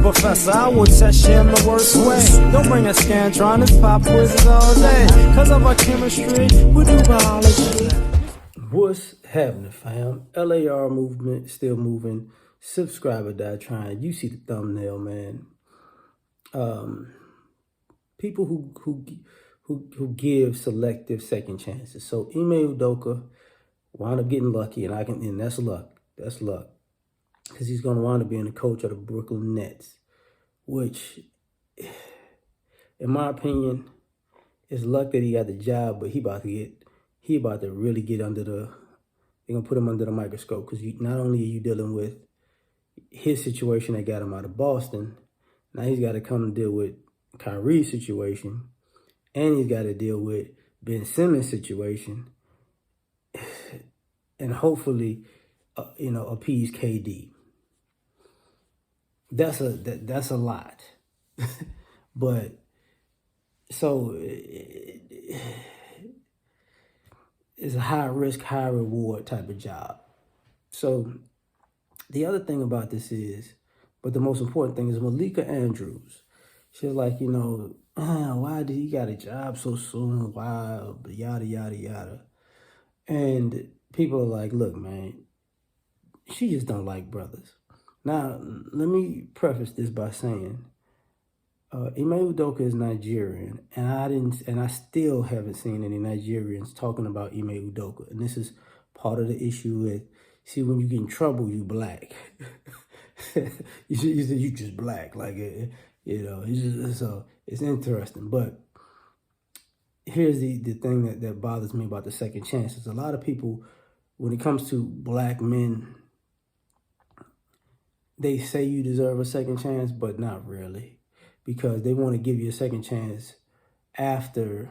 professor, I will test you in the worst way. Don't bring a scantron, it's pop quizzes all day. Cause of our chemistry, we do biology. What's happening, fam? L.A.R. movement still moving. Subscriber die trying. You see the thumbnail, man. People who give selective second chances. So Ime Udoka wound up getting lucky, and that's luck. That's luck, because he's gonna wind up being the coach of the Brooklyn Nets, which, in my opinion, is luck that he got the job. But he about to really get under the. They're gonna put him under the microscope, because not only are you dealing with his situation that got him out of Boston, now he's got to come and deal with Kyrie's situation, and he's got to deal with Ben Simmons' situation, and hopefully, appease KD. That's a lot, but so it's a high risk, high reward type of job. So the other thing about this is, but the most important thing is Malika Andrews. She's like, why did he got a job so soon? Why? Yada, yada, yada. And people are like, look, man, she just don't like brothers. Now, let me preface this by saying, Ime Udoka is Nigerian, and I still haven't seen any Nigerians talking about Ime Udoka. And this is part of the issue with, see, when you get in trouble, you black. you just black, like, it's interesting. But here's the thing that bothers me about the second chances. A lot of people, when it comes to black men, they say you deserve a second chance, but not really, because they want to give you a second chance after,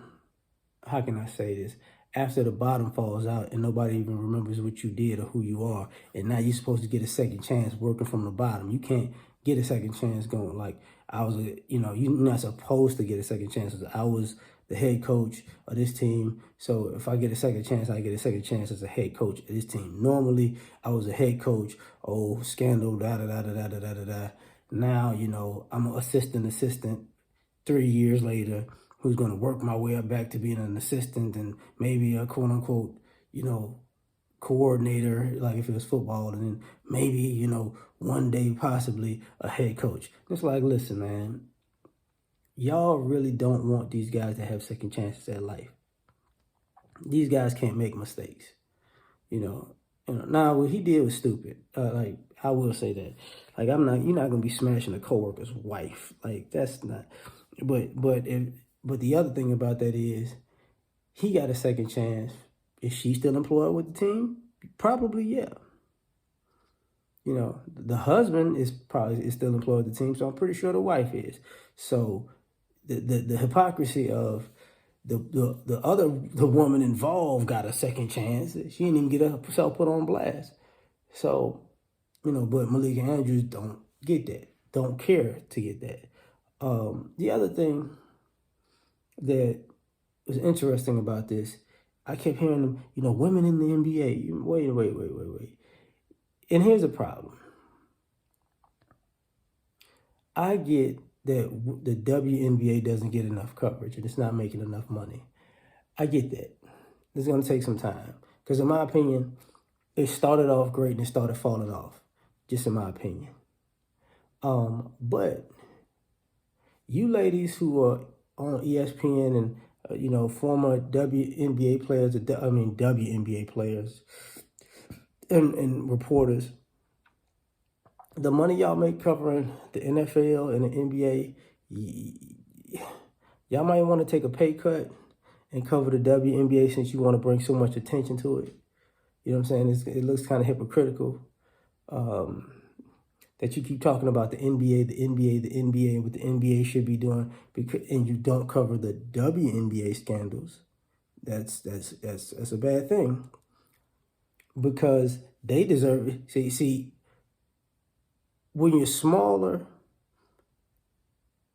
how can I say this? After the bottom falls out and nobody even remembers what you did or who you are. And now you're supposed to get a second chance working from the bottom. You can't get a second chance going like, you're not supposed to get a second chance. I was the head coach of this team. So if I get a second chance, I get a second chance as a head coach of this team. Normally, I was a head coach. Oh, scandal, da-da-da-da-da-da-da-da. Now, I'm an assistant 3 years later, who's going to work my way up back to being an assistant and maybe a quote unquote, coordinator, like if it was football, and then maybe, one day possibly a head coach. It's like, listen, man, y'all really don't want these guys to have second chances at life. These guys can't make mistakes. Now what he did was stupid. Like, I will say that. Like, you're not gonna be smashing a coworker's wife. Like, that's not. But the other thing about that is, he got a second chance. Is she still employed with the team? Probably, yeah. The husband is still employed with the team, so I'm pretty sure the wife is. So the hypocrisy of the woman involved got a second chance. She didn't even get herself put on blast. So, but Malika Andrews don't get that, don't care to get that. The other thing that was interesting about this, I kept hearing them, women in the NBA. Wait. And here's the problem. I get that the WNBA doesn't get enough coverage and it's not making enough money. I get that. It's going to take some time. Because in my opinion, it started off great and it started falling off. Just in my opinion. But you ladies who are on ESPN and, former WNBA players, WNBA players and reporters, the money y'all make covering the NFL and the NBA, y'all might want to take a pay cut and cover the WNBA since you want to bring so much attention to it. You know what I'm saying? It looks kind of hypocritical that you keep talking about the NBA, and what the NBA should be doing, and you don't cover the WNBA scandals. That's a bad thing, because they deserve it. See, when you're smaller,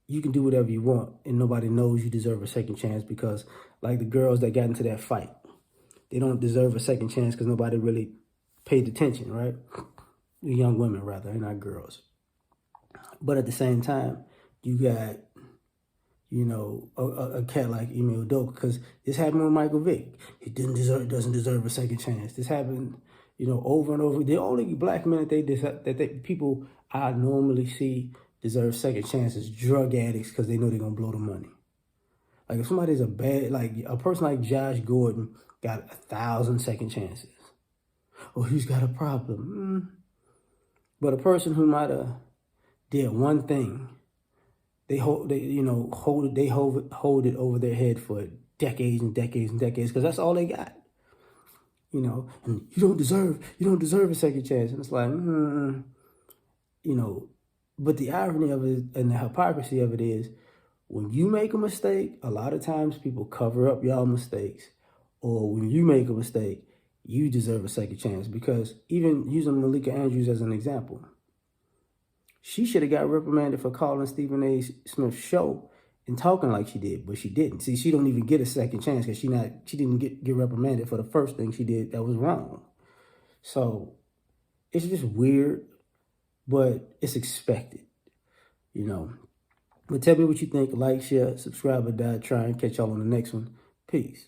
you can do whatever you want, and nobody knows you deserve a second chance, because, like the girls that got into that fight, they don't deserve a second chance because nobody really paid attention, right? The young women, rather, and not girls. But at the same time, you got, you know, a cat like Emil Doka, because this happened with Michael Vick. He doesn't deserve a second chance. This happened, you know, over and over. The only black men that people I normally see deserve second chances, drug addicts, because they know they're gonna blow the money. Like if somebody's like a person like Josh Gordon got 1,000 second chances. Oh, he's got a problem. But a person who might have did one thing, they hold it over their head for decades and decades and decades, because that's all they got. You know, and you don't deserve a second chance. And it's like, you know, but the irony of it and the hypocrisy of it is, when you make a mistake, a lot of times people cover up y'all mistakes. Or when you make a mistake, you deserve a second chance. Because even using Malika Andrews as an example, she should have got reprimanded for calling Stephen A. Smith's show and talking like she did, but she didn't. See, she don't even get a second chance because she didn't get reprimanded for the first thing she did that was wrong. So it's just weird, but it's expected, you know. But tell me what you think. Like, share, subscribe, or die. Try and catch y'all on the next one. Peace.